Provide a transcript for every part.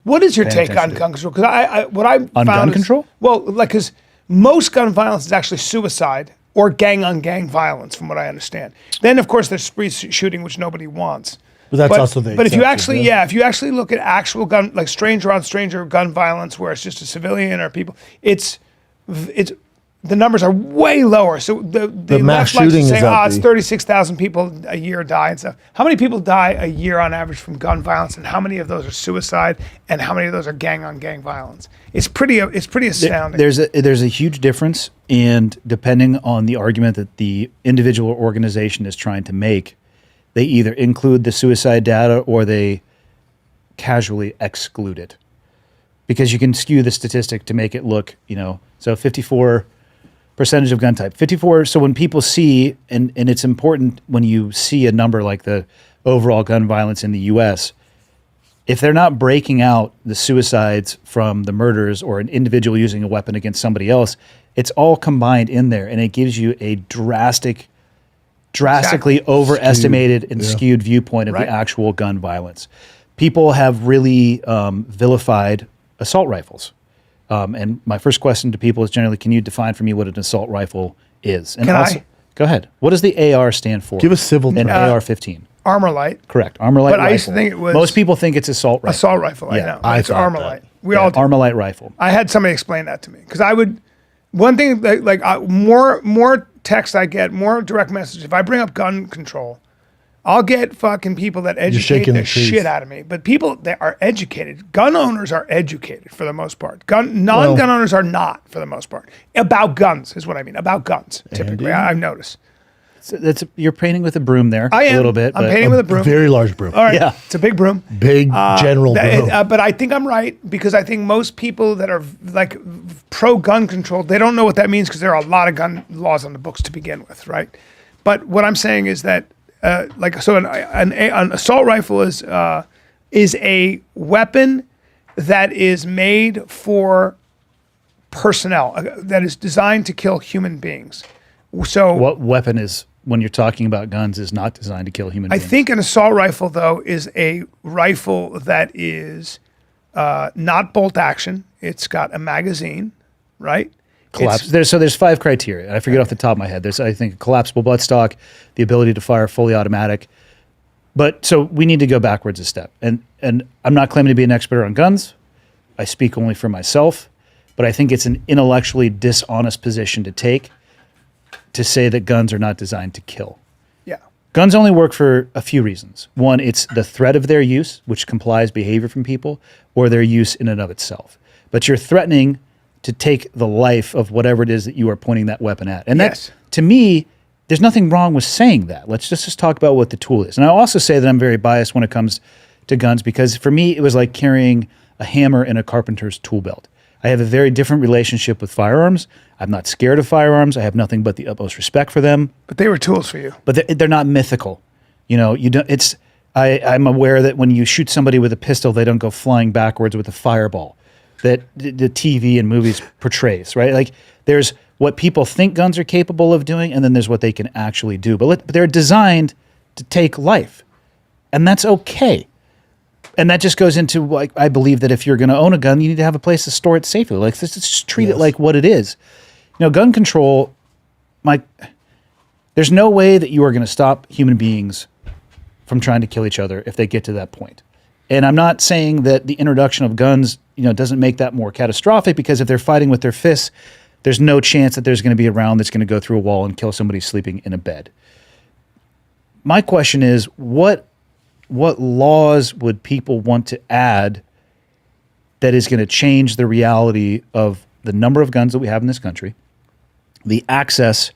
What is your paying take on attention to. gun control? Because what I On found gun is- control? Well, like, because most gun violence is actually suicide or gang-on-gang violence, from what I understand. Then, of course, there's spree shooting, which nobody wants. But that's also the But if you exception, actually, yeah. if you actually look at actual gun, like stranger on stranger gun violence, where it's just a civilian or people, it's the numbers are way lower. So the mass left likes to shooting say, is up, it's the- 36,000 people a year die and stuff. How many people die a year on average from gun violence, and how many of those are suicide, and how many of those are gang-on-gang violence? It's pretty astounding. There's a huge difference, and depending on the argument that the individual organization is trying to make, they either include the suicide data or they casually exclude it. Because you can skew the statistic to make it look, so 54% of gun type. 54, so when people see, and it's important when you see a number like the overall gun violence in the US, if they're not breaking out the suicides from the murders or an individual using a weapon against somebody else, it's all combined in there, and it gives you a drastically overestimated and skewed viewpoint of the actual gun violence. People have really vilified assault rifles. And my first question to people is generally, can you define for me what an assault rifle is? And Can I? Go ahead. What does the AR stand for? Give us civil An term. AR-15. Armor light. Correct. Armor-light But rifle. I used to think it was- Most people think it's assault rifle. Assault rifle, I Yeah, know. I It's thought armor that. light. We all do. Armor-light rifle. I had somebody explain that to me because one thing more text I get, more direct message. If I bring up gun control, I'll get fucking people that educate shaking the the trees. shit out of me. But people that are educated, gun owners are educated for the most part. Non-gun owners are not for the most part. About guns is what I mean. About guns, typically. I've noticed. So you're painting with a broom there I am. a little bit. I'm but- painting with a broom. Very large broom. All right. Yeah. It's a big broom. Big general broom. But I think I'm right because I think most people that are like pro-gun control, they don't know what that means because there are a lot of gun laws on the books to begin with, right? But what I'm saying is that, an assault rifle is a weapon that is made for personnel, that is designed to kill human beings. So What weapon is, when you're talking about guns, is not designed to kill human I beings? think an assault rifle, though, is a rifle that is not bolt action. It's got a magazine, right? Collapse. There's 5 criteria. I forget off the top of my head. There's, I think, a collapsible buttstock, the ability to fire fully automatic. But so we need to go backwards a step. And I'm not claiming to be an expert on guns. I speak only for myself. But I think it's an intellectually dishonest position to take to say that guns are not designed to kill. Yeah. Guns only work for a few reasons. One, it's the threat of their use, which complies behavior from people, or their use in and of itself. But you're threatening to take the life of whatever it is that you are pointing that weapon at. And Yes. that, to me, there's nothing wrong with saying that. Let's just talk about what the tool is. And I'll also say that I'm very biased when it comes to guns because for me, it was like carrying a hammer in a carpenter's tool belt. I have a very different relationship with firearms. I'm not scared of firearms. I have nothing but the utmost respect for them. But they were tools for you. But they're not mythical. You don't. It's. I'm aware that when you shoot somebody with a pistol, they don't go flying backwards with a fireball that the TV and movies portrays. Right? Like there's what people think guns are capable of doing, and then there's what they can actually do. But they're designed to take life, and that's okay. And that just goes into, like, I believe that if you're going to own a gun, you need to have a place to store it safely. Like, let's just treat it like what it is. Gun control, there's no way that you are going to stop human beings from trying to kill each other if they get to that point. And I'm not saying that the introduction of guns, doesn't make that more catastrophic, because if they're fighting with their fists, there's no chance that there's going to be a round that's going to go through a wall and kill somebody sleeping in a bed. My question is, what laws would people want to add that is going to change the reality of the number of guns that we have in this country, the access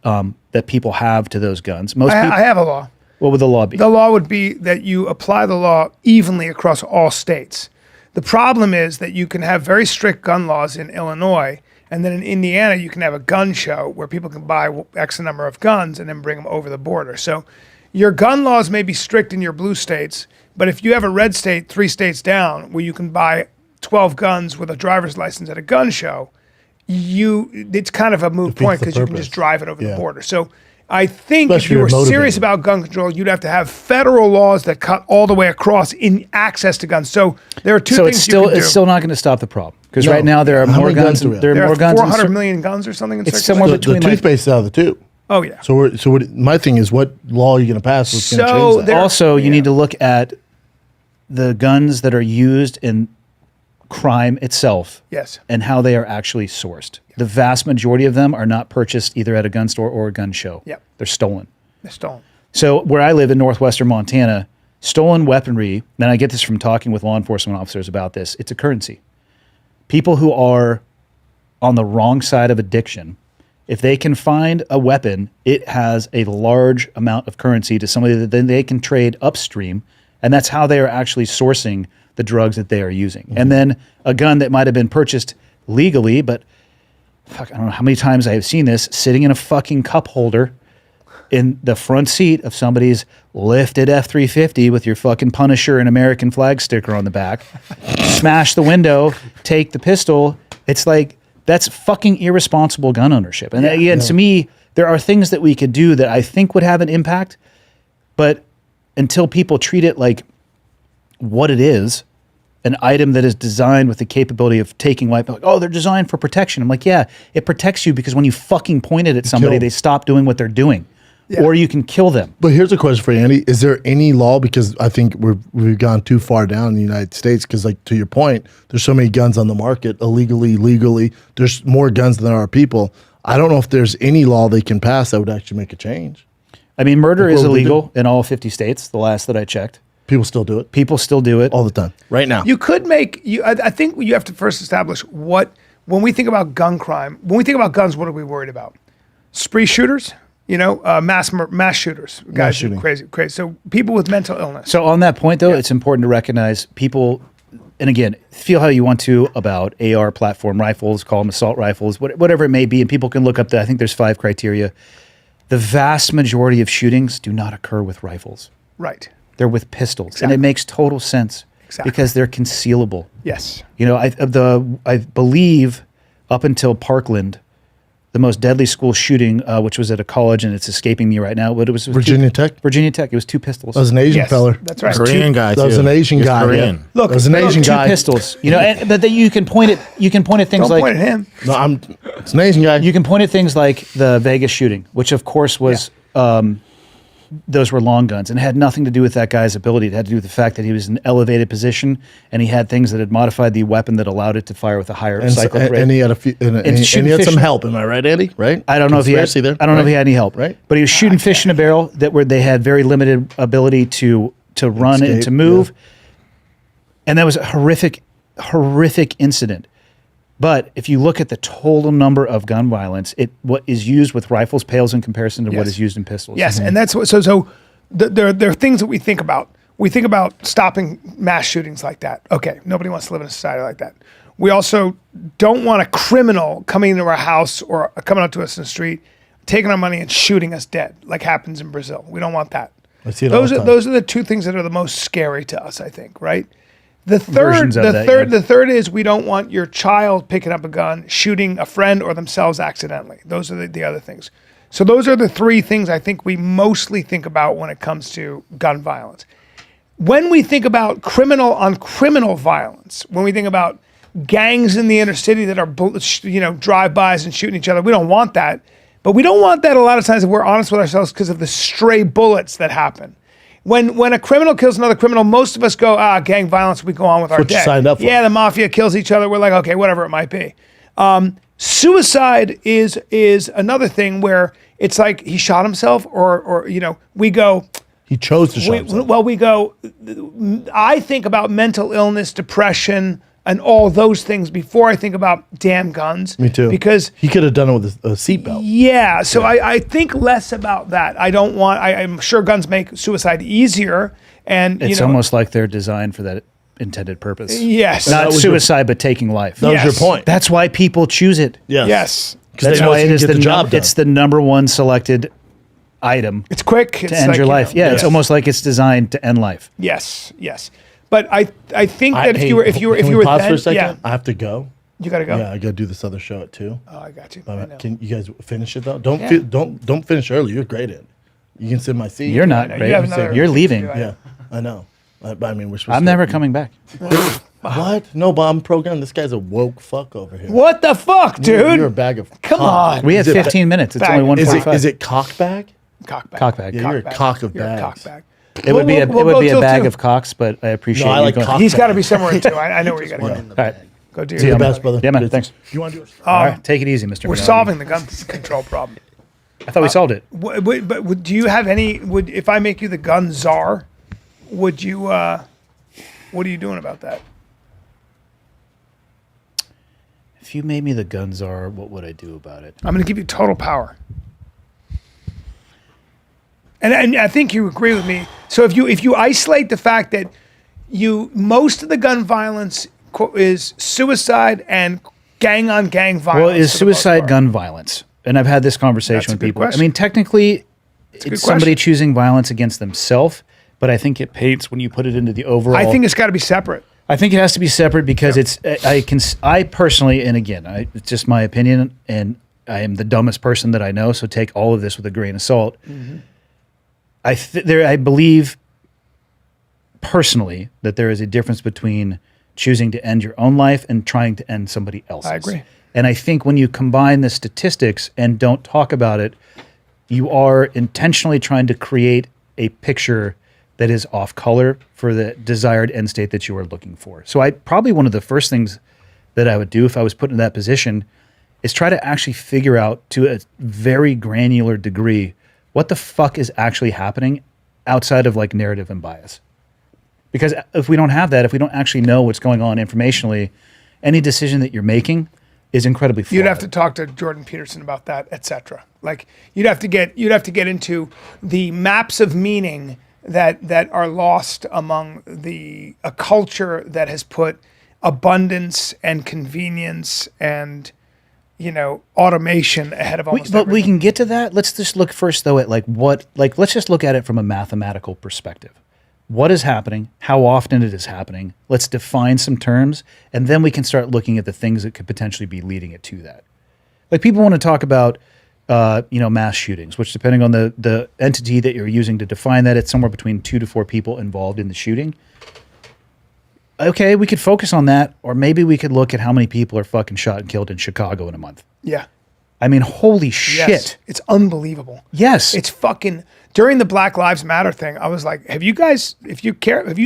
that people have to those guns? I have a law. What would the law be? The law would be that you apply the law evenly across all states. The problem is that you can have very strict gun laws in Illinois, and then in Indiana you can have a gun show where people can buy X number of guns and then bring them over the border. So your gun laws may be strict in your blue states, but if you have a red state 3 states down where you can buy 12 guns with a driver's license at a gun show, it's kind of a moot point the because you can purpose. just drive it over the Yeah. border. So I think Especially if you were if you're serious motivated. about gun control, you'd have to have federal laws that cut all the way across in access to guns. So there are two So things it's still you can do. it's still not going to stop the problem because No. right now there are How more many guns guns. do we have? There are there more are guns. 400 million guns or something in It's circulation. somewhere The between like toothpaste is out of the tube. Oh yeah. So my thing is, what law are you going to pass that's going to So change that? there- also you yeah. need to look at the guns that are used in crime itself. Yes. And how they are actually sourced. The vast majority of them are not purchased either at a gun store or a gun show. Yep. They're stolen. They're stolen. So where I live in northwestern Montana, stolen weaponry, and I get this from talking with law enforcement officers about this, it's a currency. People who are on the wrong side of addiction, if they can find a weapon, it has a large amount of currency to somebody that then they can trade upstream, and that's how they are actually sourcing the drugs that they are using. Mm-hmm. And then a gun that might have been purchased legally, but fuck, I don't know how many times I have seen this sitting in a fucking cup holder in the front seat of somebody's lifted F-350 with your fucking Punisher and American flag sticker on the back. Smash the window, take the pistol. It's like, that's fucking irresponsible gun ownership. And again, to me, there are things that we could do that I think would have an impact, but until people treat it like what it is, an item that is designed with the capability of taking life, like, oh, they're designed for protection. I'm like, yeah, it protects you because when you fucking point it at somebody, kill. they stop doing what they're doing. Or you can kill them. But here's a question for you, Andy. Is there any law, because I think we've gone too far down in the United States, because like to your point, there's so many guns on the market, illegally, legally. There's more guns than there are people. I don't know if there's any law they can pass that would actually make a change. I mean, murder is Well, we illegal in all 50 states, the last that I checked. People still do it People still do it. all the time. Right now. You could make you. I think you have to first establish what when we think about gun crime. When we think about guns, what are we worried about? Spree shooters. You know, mass shooters, guys shooting. crazy. So people with mental illness. So on that point, though, it's important to recognize people, and again, feel how you want to about AR platform rifles, call them assault rifles, whatever it may be, and people can look up I think there's 5 criteria. The vast majority of shootings do not occur with rifles. Right. They're with pistols, Exactly. and it makes total sense Exactly. because they're concealable. Yes. You know, I believe up until Parkland, the most deadly school shooting, which was at a college, and it's escaping me right now. But it was Virginia Tech? Virginia Tech. It was 2 pistols. That was an Asian Yes. feller. That's right. Korean guy. That was too. an Asian He's guy. Korean. Yeah. Look, that was an look, Asian Two guy. pistols. You know, but then you can point at things Don't like point at him. No, it's an Asian guy. you can point at things like the Vegas shooting, which of course was those were long guns, and it had nothing to do with that guy's ability. It had to do with the fact that he was in an elevated position, and he had things that had modified the weapon that allowed it to fire with a higher and, cycle rate. and he had a few, and he shooting had fish some in- help. Am I right, Andy? Right? I don't know if he had. Conspiracy there, I don't know if right? he had any help. Right? But he was shooting fish in a barrel where they had very limited ability to run and Escape, to move, and that was a horrific incident. But if you look at the total number of gun violence, what is used with rifles pales in comparison to what Yes. is used in pistols. Yes, and that's what. So there are things that we think about. We think about stopping mass shootings like that. Okay, nobody wants to live in a society like that. We also don't want a criminal coming into our house or coming up to us in the street, taking our money and shooting us dead, like happens in Brazil. We don't want that. I see it all the time. Those are the two things that are the most scary to us, I think. Right. The Versions of that, yeah. the third is we don't want your child picking up a gun, shooting a friend or themselves accidentally. Those are the other things. So those are the 3 things I think we mostly think about when it comes to gun violence. When we think about criminal on criminal violence, when we think about gangs in the inner city that are drive-bys and shooting each other, we don't want that. But we don't want that a lot of times if we're honest with ourselves because of the stray bullets that happen. When a criminal kills another criminal, most of us go, gang violence, we go on with our what you day. signed up for. Yeah, the mafia kills each other. We're like, okay, whatever it might be. Suicide is another thing where it's like he shot himself or we go, He chose to shoot himself. I think about mental illness, depression, and all those things before I think about damn guns. Me too. Because he could have done it with a seatbelt. yeah, so I think less about that. I'm sure guns make suicide easier, and It's almost like they're designed for that intended purpose. yes, Not was your- suicide, but taking life. That was your Yes. point. That's why people choose it. yes. Because That's they know why it's it gonna is get the job done. it's the number one selected item It's quick. It's to end like, your life. Yeah, it's yes. almost like it's designed to end life. Yes. But I think that if you were Can we then, pause for a second? yeah. I have to go. You got to go? Yeah, I got to do this other show at 2. Oh, I got you. I know. Can you guys finish it though? Don't Yeah. don't finish early. You're great at it. You can sit in my seat. You're not know. great. You have another You're thing to leaving. do. Yeah, I know. But I mean, we're supposed I'm to. never coming back. What? No, but I'm programmed. This guy's a woke fuck over here. What the fuck, dude? You're a bag of. Come cock. on. We have Is it 15 minutes. It's Bag. only Is 1:45. it cock bag? Cockbag. Cockbag. Yeah, you're a cock of You're a bags. cockbag. It would be a We'll it would go be a till bag 2. of cocks, but I appreciate No, I you like going. cock. He's got to be somewhere in 2. I know where you got to One go. in the All right. bag. Go do See your you the thing, best, buddy. brother. Yeah, man. Good. Thanks. You want to do it? All right, take it easy, Mr. We're Bernardi. solving the gun control problem. I thought we solved it. But do you have any? If I make you the Gun Czar, would you? What are you doing about that? If you made me the Gun Czar, what would I do about it? I'm going to give you total power. And I think you agree with me. So if you isolate the fact that most of the gun violence is suicide and gang on gang violence. Well, is for the most suicide part. gun violence? And I've had this conversation That's a with good people. question. I mean, technically, a good it's somebody question. choosing violence against themselves, but I think it paints when you put it into the overall. I think it's got to be separate. I think it has to be separate because I personally, and again, it's just my opinion, and I am the dumbest person that I know, so take all of this with a grain of salt. Mm-hmm. I believe personally that there is a difference between choosing to end your own life and trying to end somebody else's. I agree. And I think when you combine the statistics and don't talk about it, you are intentionally trying to create a picture that is off color for the desired end state that you are looking for. So probably one of the first things that I would do if I was put in that position is try to actually figure out to a very granular degree what the fuck is actually happening outside of like narrative and bias. Because if we don't have that, if we don't actually know what's going on informationally, any decision that you're making is incredibly flawed. You'd have to talk to Jordan Peterson about that, etc. Like you'd have to get into the maps of meaning that are lost among a culture that has put abundance and convenience and automation ahead of almost But we everything. can get to that. Let's just look first though at let's just look at it from a mathematical perspective. What is happening, how often it is happening. Let's define some terms, and then we can start looking at the things that could potentially be leading it to that. Like people want to talk about mass shootings, which depending on the entity that you're using to define that, it's somewhere between 2 to 4 people involved in the shooting. Okay, we could focus on that, or maybe we could look at how many people are fucking shot and killed in Chicago in a month. Yeah. I mean, holy shit. Yes. It's unbelievable. Yes. It's fucking during the Black Lives Matter thing, I was like, have you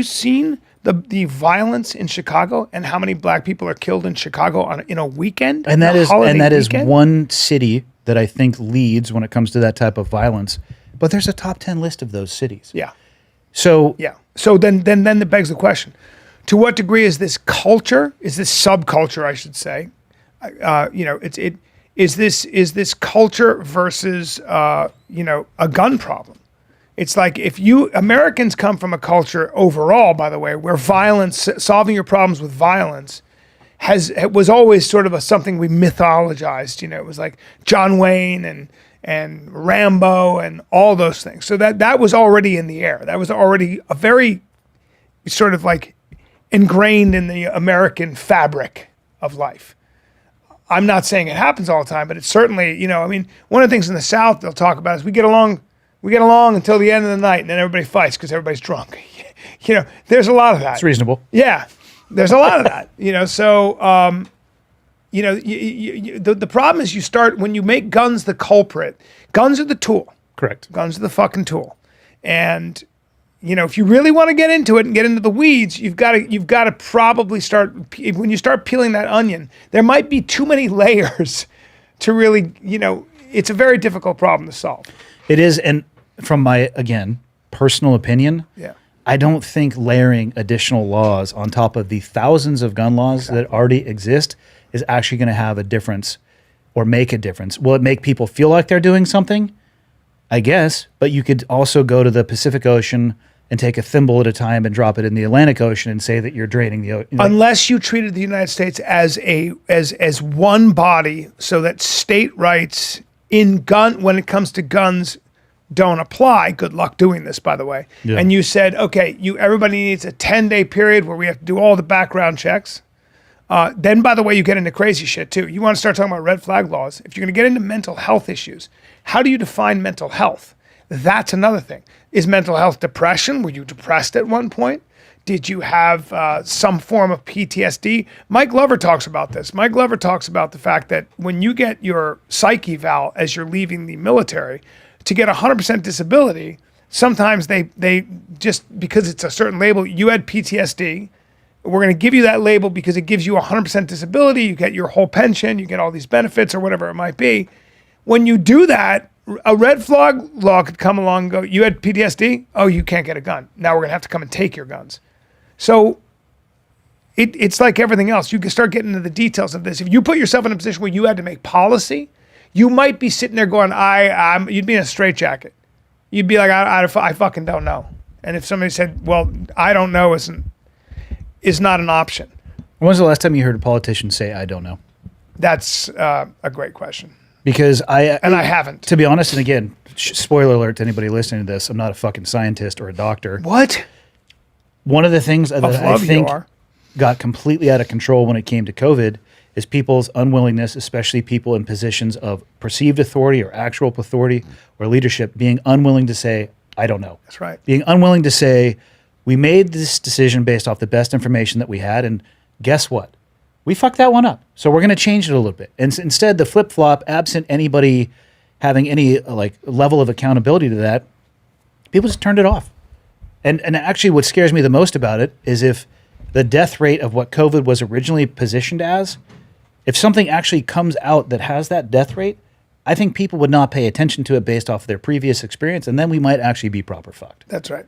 seen the violence in Chicago and how many black people are killed in Chicago in a weekend? and that A is holiday weekend? one city that I think leads when it comes to that type of violence. But there's a top 10 list of those cities. Yeah. So Yeah. So then that begs the question: to what degree is this culture? Is this subculture? I should say. Is this culture versus a gun problem? It's like Americans come from a culture overall, by the way, where violence, solving your problems with violence, was always sort of something we mythologized. It was like John Wayne and Rambo and all those things. So that was already in the air. That was already a very sort of like ingrained in the American fabric of life. I'm not saying it happens all the time, but it's certainly, one of the things in the South they'll talk about is we get along until the end of the night, and then everybody fights because everybody's drunk. There's a lot of that. it's reasonable. Yeah, there's a lot of that. So the problem is when you make guns the culprit. Guns are the tool. Correct. Guns are the fucking tool, and if you really want to get into it and get into the weeds, you've got to probably start when you start peeling that onion. There might be too many layers to really, it's a very difficult problem to solve. It is, and from my, again, personal opinion, Yeah. I don't think layering additional laws on top of the thousands of gun laws that already exist is actually going to have a difference or make a difference. Will it make people feel like they're doing something? I guess, but you could also go to the Pacific Ocean and take a thimble at a time and drop it in the Atlantic Ocean and say that you're draining the ocean. Unless you treated the United States as one body, so that state rights when it comes to guns don't apply. Good luck doing this, by the way. Yeah. And you said, okay, everybody needs a 10-day period where we have to do all the background checks. Then, by the way, you get into crazy shit too. You want to start talking about red flag laws. If you're going to get into mental health issues, how do you define mental health? That's another thing. Is mental health depression? Were you depressed at one point? Did you have some form of PTSD? Mike Glover talks about this. Mike Glover talks about the fact that when you get your psych eval as you're leaving the military, to get 100% disability, sometimes they just, because it's a certain label, you had PTSD. We're going to give you that label because it gives you 100% disability. You get your whole pension, you get all these benefits or whatever it might be. When you do that, a red flag law could come along and go, you had PTSD? Oh, you can't get a gun. Now we're going to have to come and take your guns. So it's like everything else. You can start getting into the details of this. If you put yourself in a position where you had to make policy, you might be sitting there going, you'd be in a straitjacket. You'd be like, I fucking don't know. And if somebody said, well, I don't know is not an option. When was the last time you heard a politician say, I don't know? That's a great question. Because I haven't. To be honest, and again, spoiler alert to anybody listening to this, I'm not a fucking scientist or a doctor. What? One of the things that I think you are. got completely out of control when it came to COVID is people's unwillingness, especially people in positions of perceived authority or actual authority or leadership, being unwilling to say, I don't know. That's right. Being unwilling to say, we made this decision based off the best information that we had, and guess what? We fucked that one up. So we're going to change it a little bit. And instead, the flip-flop, absent anybody having any like level of accountability to that, people just turned it off. And actually what scares me the most about it is if the death rate of what COVID was originally positioned as, if something actually comes out that has that death rate, I think people would not pay attention to it based off of their previous experience, and then we might actually be proper fucked. That's right.